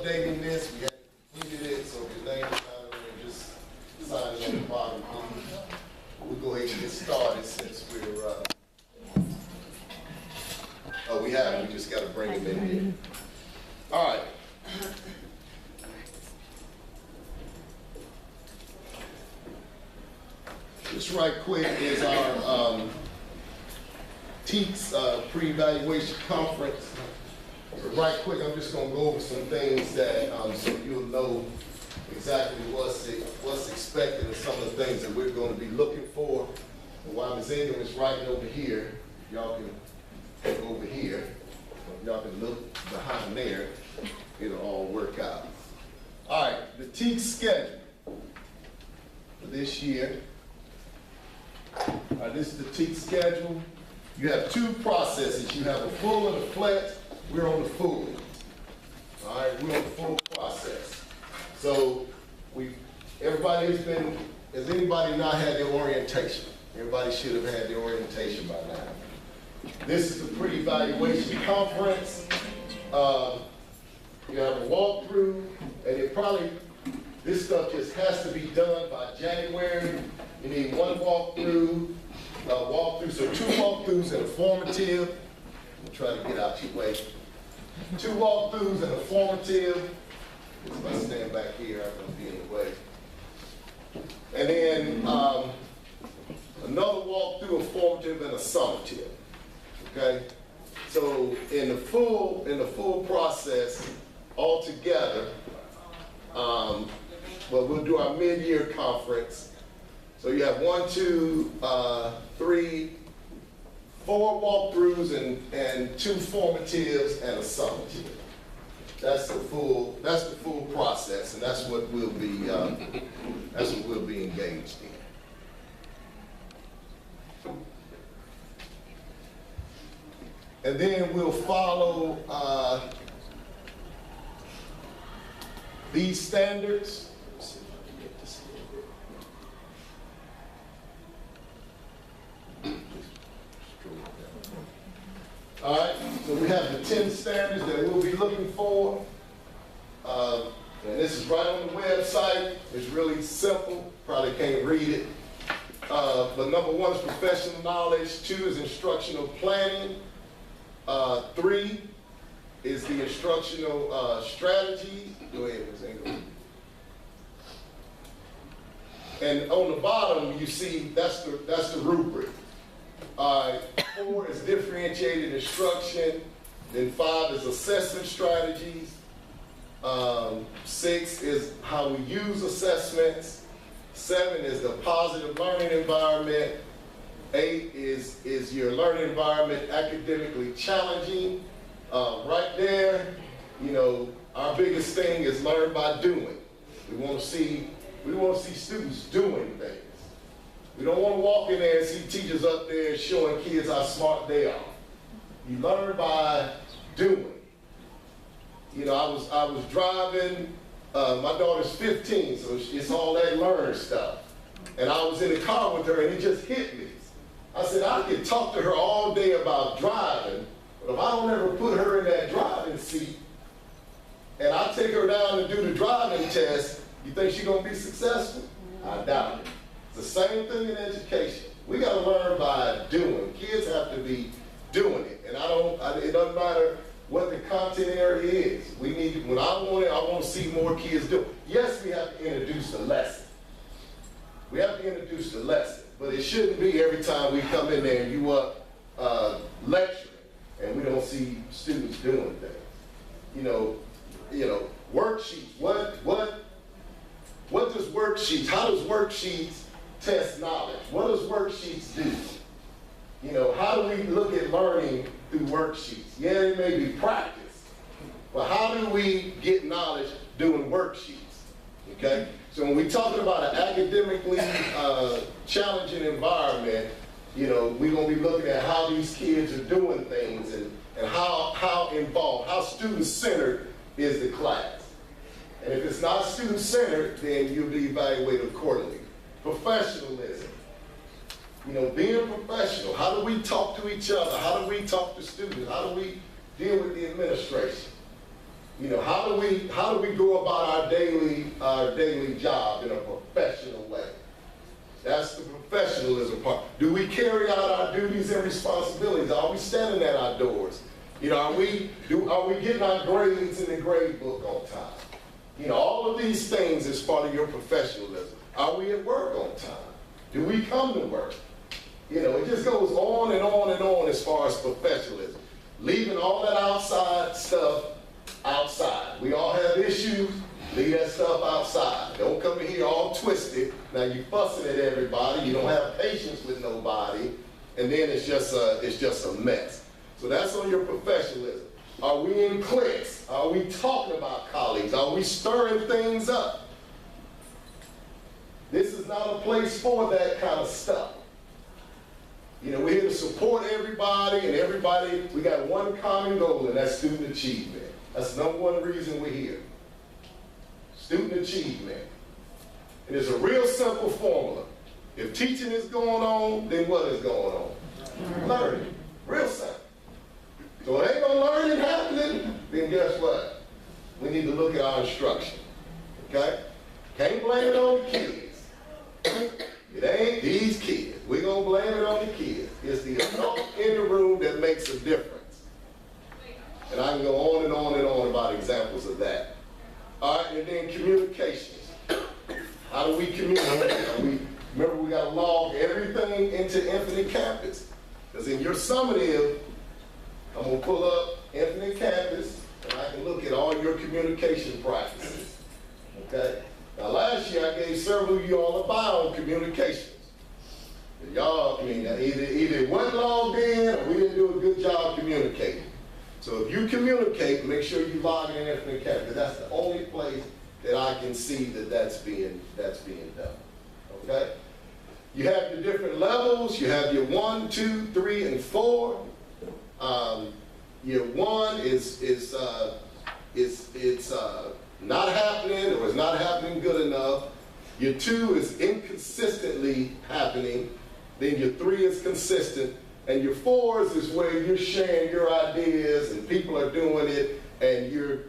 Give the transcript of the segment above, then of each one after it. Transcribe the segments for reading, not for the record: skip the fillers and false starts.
updating this. We had completed it, so if your name is not on there, just sign it on the bottom, please. We'll go ahead and get started since we're, oh, we have, we just got to bring them in here. All right. This right quick is our TKES pre-evaluation conference. Right quick, I'm just going to go over some things that so you'll know exactly what's expected and some of the things that we're going to be looking for. And while Ms. Ingram is writing over here, y'all can go over here. Y'all can look behind there. It'll all work out. All right, the TKES schedule for this year. This is the TKES schedule. You have two processes. You have a full and a flat. We're on the full. All right, we're on the full process. So has anybody not had their orientation? Everybody should have had their orientation by now. This is the pre-evaluation conference. You have a walkthrough, and this stuff just has to be done by January. You need one walkthrough, so two walkthroughs and a formative. I'm trying to get out your way. Two walkthroughs and a formative. If I stand back here, I'm going to be in the way. And then another walkthrough, a formative, and a summative. Okay? So in the full process, altogether, we'll do our mid-year conference. So you have 1, 2, 3, 4 walkthroughs and 2 formatives and a summative. That's the full process, and that's what we'll be engaged in. And then we'll follow these standards. All right, so we have the 10 standards that we'll be looking for. And this is right on the website. It's really simple. Probably can't read it. But number 1 is professional knowledge. 2 is instructional planning. 3 is the instructional strategy. Go ahead, Ms. Ingram. And on the bottom, you see that's the rubric. 4 is differentiated instruction. Then 5 is assessment strategies. 6 is how we use assessments. 7 is the positive learning environment. 8 is your learning environment academically challenging. Right there, our biggest thing is learn by doing. We want to see students doing things. We don't want to walk in there and see teachers up there showing kids how smart they are. You learn by doing. I was driving, my daughter's 15, so it's all that learn stuff. And I was in the car with her and it just hit me. I said, I could talk to her all day about driving, but if I don't ever put her in that driving seat and I take her down to do the driving test, you think she's going to be successful? I doubt it. It's the same thing in education. We got to learn by doing. Kids have to be doing it. And it doesn't matter what the content area is. When I want to see more kids do it. Yes, we have to introduce the lesson. We have to introduce the lesson. But it shouldn't be every time we come in there and you up lecturing and we don't see students doing things. Worksheets. What does worksheets, how does worksheets test knowledge? What does worksheets do? How do we look at learning through worksheets? Yeah, it may be practice, but how do we get knowledge doing worksheets? Okay? So when we're talking about an academically challenging environment, we're going to be looking at how these kids are doing things and how involved, how student-centered is the class. And if it's not student-centered, then you'll be evaluated accordingly. Professionalism. Being professional. How do we talk to each other? How do we talk to students? How do we deal with the administration? You know, how do we go about our daily job in a professional way? That's the professionalism part. Do we carry out our duties and responsibilities? Are we standing at our doors? You know, are we getting our grades in the grade book on time? You know, all of these things is part of your professionalism. Are we at work on time? Do we come to work? You know, it just goes on and on and on as far as professionalism. Leaving all that outside stuff outside. We all have issues. Leave that stuff outside. Don't come in here all twisted. Now you fussing at everybody. You don't have patience with nobody, and then it's just a mess. So that's on your professionalism. Are we in cliques? Are we talking about colleagues? Are we stirring things up? This is not a place for that kind of stuff. You know, we're here to support everybody, and everybody, we got one common goal, and that's student achievement. That's the number one reason we're here. Student achievement. And it's a real simple formula. If teaching is going on, then what is going on? Learning. Real simple. So if ain't no learning happening, then guess what? We need to look at our instruction. Okay? Can't blame it on the kids. It ain't these kids. We're going to blame it on the kids. It's the adult in the room that makes a difference. And I can go on and on and on about examples of that. All right, and then communications. How do we communicate? Remember, we got to log everything into Infinite Campus. Because in your summative, I'm going to pull up Infinite Campus, and I can look at all your communication practices. Okay? Now, last year, I gave several of you all a bio on communications. Y'all, I mean, either it wasn't logged in, or we didn't do a good job communicating. So if you communicate, make sure you log in Infinite Campus, because that's the only place that I can see that that's being done. Okay? You have your different levels. You have your 1, 2, 3, and 4. Your 1 is not happening, or is not happening good enough. Your 2 is inconsistently happening. Then your 3 is consistent. And your 4s is where you're sharing your ideas and people are doing it, and you're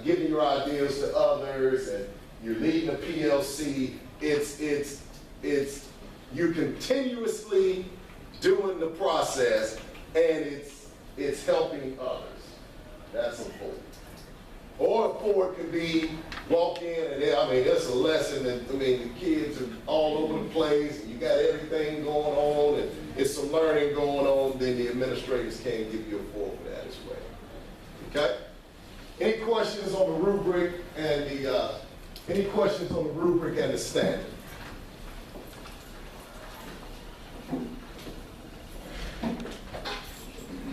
giving your ideas to others, and you're leading a PLC. You're continuously doing the process, and it's helping others. That's a 4. Or a 4 could be walk in and it's a lesson, and the kids are all over the place, and you got everything going on, and it's some learning going on, then the administrators can't give you a 4 for that as well. Okay? Any questions on the rubric and the standard?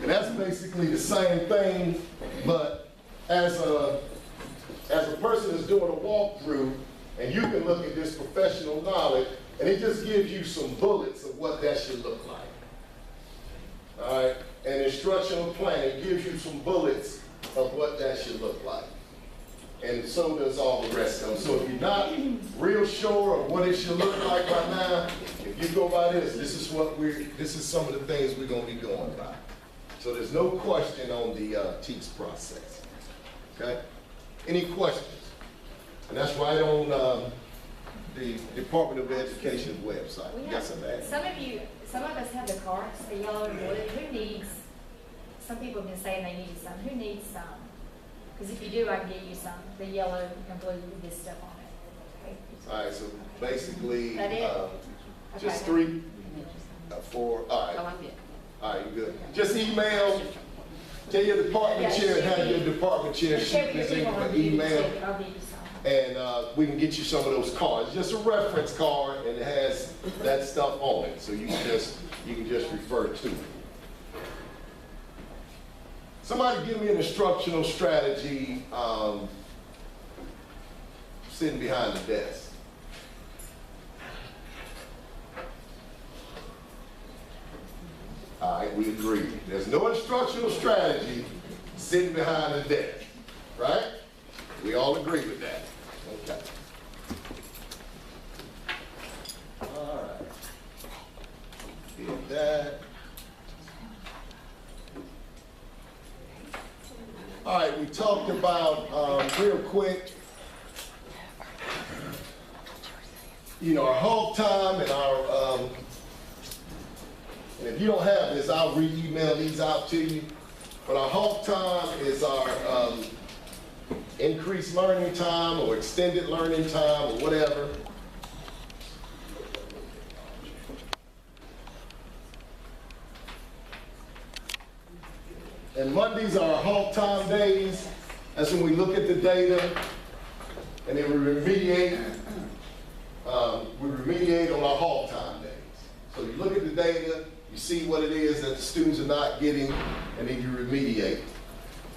And that's basically the same thing, but as a person that's doing a walkthrough, and you can look at this professional knowledge, and it just gives you some bullets of what that should look like. All right? And instructional planning gives you some bullets of what that should look like. And so does all the rest of them. So if you're not real sure of what it should look like right now, if you go by this is some of the things we're going to be going by. So there's no question on the TKES process. Okay? Any questions? And that's right on the Department of Education's website. Some of us have the cards, the yellow and blue. Some people have been saying they need some. Who needs some? Because if you do, I can get you some. The yellow and blue with this stuff on it. Okay. All right, so basically, just okay. 3, 4, all right. Oh, I'm good. All right, you're good. Just email, tell your department chair, and have your department chair shoot this in an email, I'll give you some. and we can get you some of those cards. Just a reference card, and it has that stuff on it, so you can just refer to it. Somebody give me an instructional strategy sitting behind the desk. All right, we agree. There's no instructional strategy sitting behind the desk, right? We all agree with that. Okay. All right. Did that. All right, we talked about, real quick, our halt time and our, and if you don't have this, I'll re-email these out to you. But our halt time is our increased learning time or extended learning time or whatever. And Mondays are our halt time days. That's when we look at the data and then we remediate on our halt time days. So you look at the data, you see what it is that the students are not getting, and then you remediate.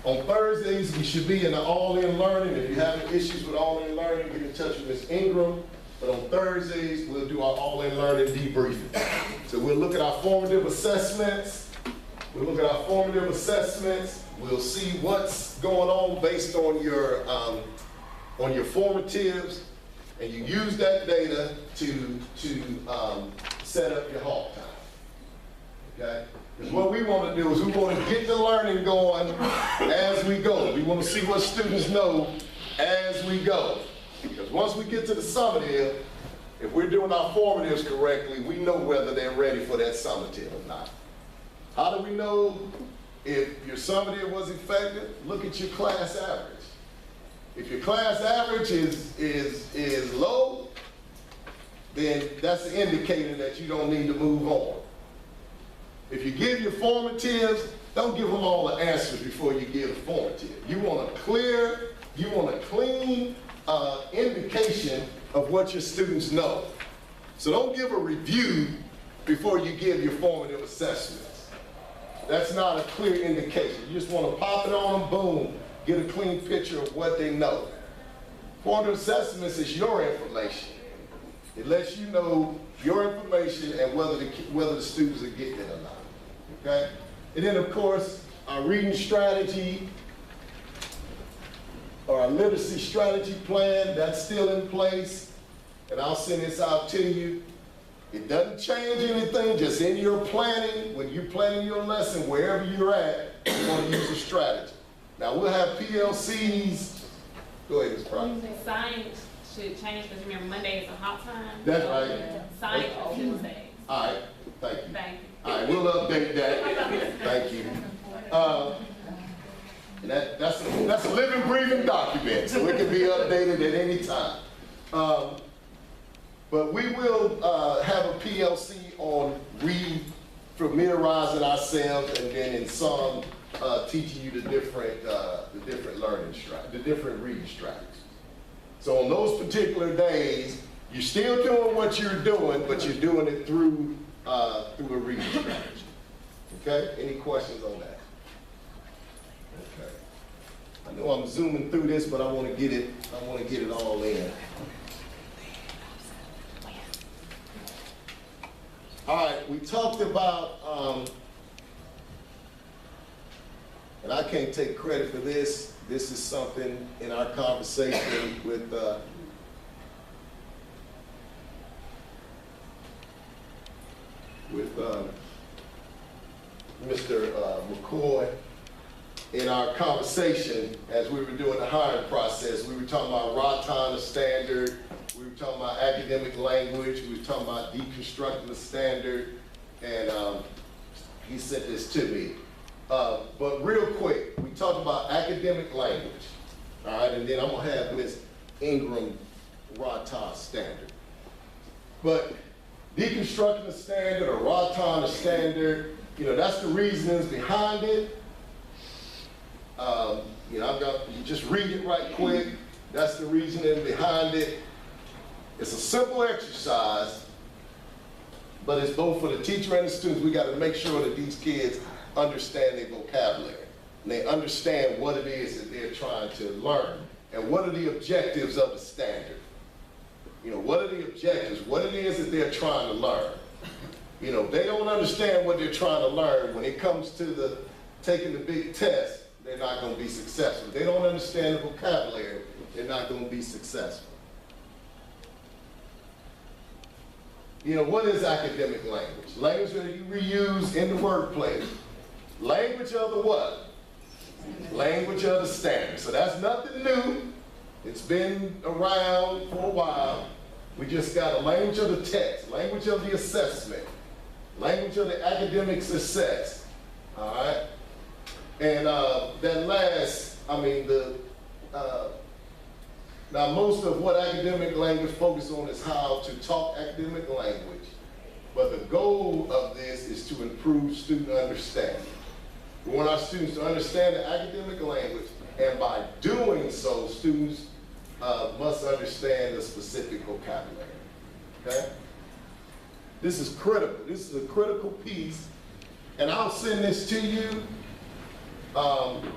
On Thursdays, we should be in the all-in learning. If you're having issues with all-in learning, get in touch with Ms. Ingram. But on Thursdays, we'll do our all-in learning debriefing. So we'll look at our formative assessments. We'll look at our formative assessments. We'll see what's going on based on your formatives, and you use that data to set up your halt time. Okay? Because what we want to do is we want to get the learning going as we go. We want to see what students know as we go. Because once we get to the summative, if we're doing our formatives correctly, we know whether they're ready for that summative or not. How do we know if your summative was effective? Look at your class average. If your class average is low, then that's an indicator that you don't need to move on. If you give your formatives, don't give them all the answers before you give the formative. You want a clean indication of what your students know. So don't give a review before you give your formative assessments. That's not a clear indication. You just want to pop it on them, boom, get a clean picture of what they know. Formative assessments is your information. It lets you know your information and whether the students are getting it or not. Okay? And then, of course, our reading strategy, or our literacy strategy plan, that's still in place. And I'll send this out to you. It doesn't change anything, just in your planning, when you're planning your lesson, wherever you're at, you want to use a strategy. Now, we'll have PLCs. Go ahead, Ms. Price. Science should change, because remember, Monday is a hot time. That's right. Science on Tuesdays. All right, thank you. Thank you. All right, we'll update that. Thank you. And that's a living, breathing document, so it can be updated at any time. But we will have a PLC on re-familiarizing ourselves, and then in some teaching you the different learning strategies, the different reading strategies. So on those particular days, you're still doing what you're doing, but you're doing it through a reading strategy. Okay? Any questions on that? Okay. I know I'm zooming through this, but I want to get it all in. All right, we talked about, and I can't take credit for this. This is something in our conversation with Mr. McCoy. In our conversation, as we were doing the hiring process, we were talking about RATA standard. We were talking about academic language. We were talking about deconstructing the standard, and he sent this to me. But real quick, we talked about academic language, all right, and then I'm gonna have Ms. Ingram RATA standard. But deconstructing the standard or RATA standard, that's the reasons behind it. You just read it right quick. That's the reasoning behind it. It's a simple exercise, but it's both for the teacher and the students. We got to make sure that these kids understand their vocabulary, and they understand what it is that they're trying to learn, and what are the objectives of the standard. What are the objectives? What it is that they're trying to learn. If they don't understand what they're trying to learn, when it comes to taking the big test, they're not going to be successful. If they don't understand the vocabulary, they're not going to be successful. What is academic language? Language that you reuse in the workplace. Language of the what? Language of the standard. So that's nothing new. It's been around for a while. We just got a language of the text, language of the assessment, language of the academic success. All right? And that last, now most of what academic language focuses on is how to talk academic language. But the goal of this is to improve student understanding. We want our students to understand the academic language, and by doing so, students must understand the specific vocabulary, okay? This is critical. This is a critical piece, and I'll send this to you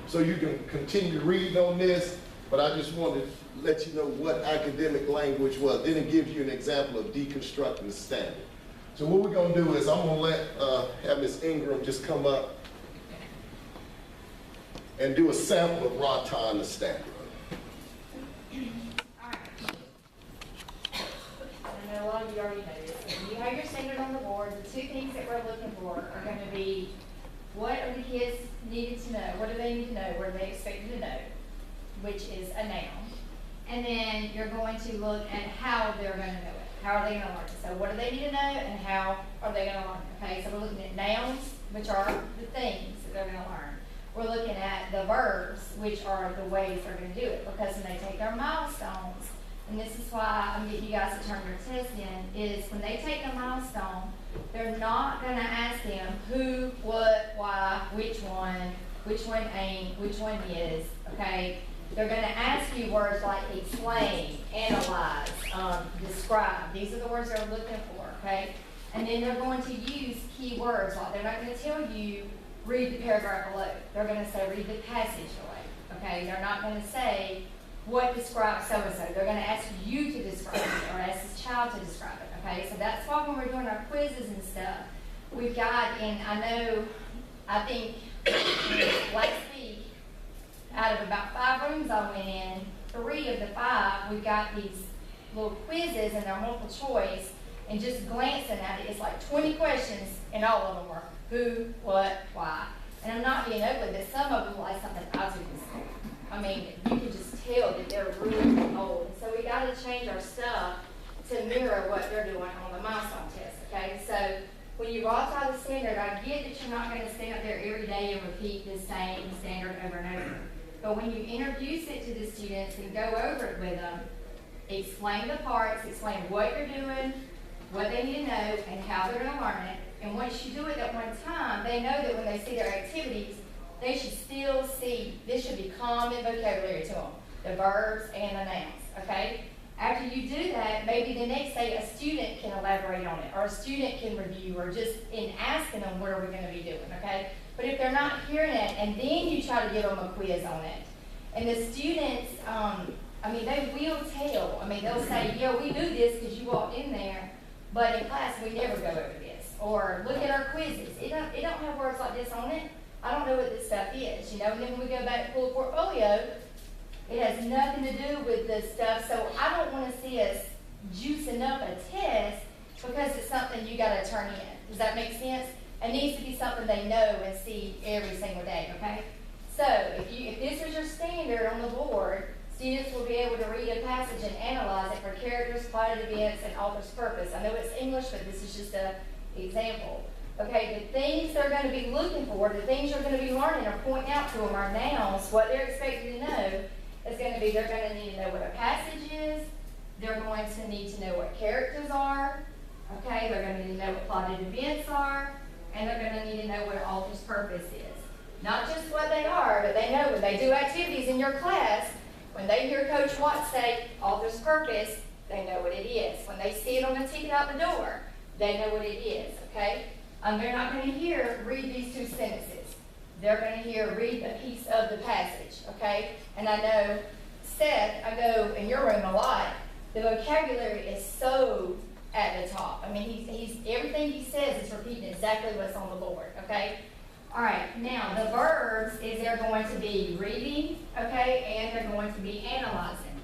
so you can continue reading on this, but I just wanted to let you know what academic language was. Then it gives you an example of deconstructing the standard. So what we're gonna do is I'm gonna have Ms. Ingram just come up and do a sample of RATA and the standard. Alright. I know a lot of you already know this. When you have your standard on the board, the two things that we're looking for are going to be what are the kids needed to know, what do they need to know, what are they expected to know, which is a noun. And then you're going to look at how they're going to know it. How are they going to learn it? So what do they need to know and how are they going to learn it? Okay, so we're looking at nouns, which are the things that they're going to learn. We're looking at the verbs, which are the ways they're going to do it. Because when they take their milestones, and this is why I'm getting you guys to turn your test in, is when they take the milestone, they're not going to ask them who, what, why, which one ain't, which one is, okay? They're going to ask you words like explain, analyze, describe. These are the words they're looking for, okay? And then they're going to use key words. Like they're not going to tell you, read the paragraph below. They're going to say, read the passage below, okay? They're not going to say, what describes so-and-so. They're going to ask you to describe it or ask this child to describe it, okay? So that's why when we're doing our quizzes and stuff, we've got, and I think last week, out of about 5 rooms I went in, 3 of the 5, we've got these little quizzes and they're multiple choice, and just glancing at it, it's like 20 questions, and all of them were who, what, why. And I'm not being ugly, but some of them were like something I took in school. I mean, you can just tell that they're really old. So we got to change our stuff to mirror what they're doing on the milestone test, okay? So when you RATA the standard, I get that you're not going to stand up there every day and repeat the same standard over and over. But when you introduce it to the students and go over it with them, explain the parts, explain what you're doing, what they need to know, and how they're going to learn it. And once you do it at one time, they know that when they see their activities, they should still see, this should be common vocabulary to them, the verbs and the nouns, okay? After you do that, maybe the next day a student can elaborate on it, or a student can review, or just in asking them, what are we going to be doing, okay? But if they're not hearing it, and then you try to give them a quiz on it, and the students, they will tell. I mean, they'll say, yeah, we knew this because you walked in there, but in class we never go over this. Or look at our quizzes. It don't have words like this on it. I don't know what this stuff is, you know. And then when we go back and pull a portfolio, it has nothing to do with this stuff. So I don't want to see us juicing up a test because it's something you got to turn in. Does that make sense? It needs to be something they know and see every single day, okay? So if this is your standard on the board, students will be able to read a passage and analyze it for characters, plotted events, and author's purpose. I know it's English, but this is just an example. Okay, the things they're going to be looking for, the things you're going to be learning or pointing out to them are nouns. What they're expected to know is going to be, they're going to need to know what a passage is. They're going to need to know what characters are. Okay, they're going to need to know what plotted events are. And they're going to need to know what an author's purpose is. Not just what they are, but they know when they do activities in your class, when they hear Coach Watts say author's purpose, they know what it is. When they see it on the ticket out the door, they know what it is, okay? They're not going to hear, read these 2 sentences. They're going to hear, read a piece of the passage, okay? And I know, Seth, I go in your room a lot, the vocabulary is so at the top. I mean, he's everything he says is repeating exactly what's on the board, okay? All right, now the verbs is they're going to be reading, okay, and they're going to be analyzing,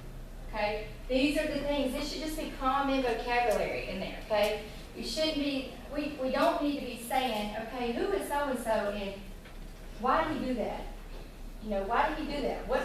okay? These are the things, this should just be common vocabulary in there, okay? You shouldn't be, we don't need to be saying, okay, who is so-and-so and why do you do that? You know, why do you do that? What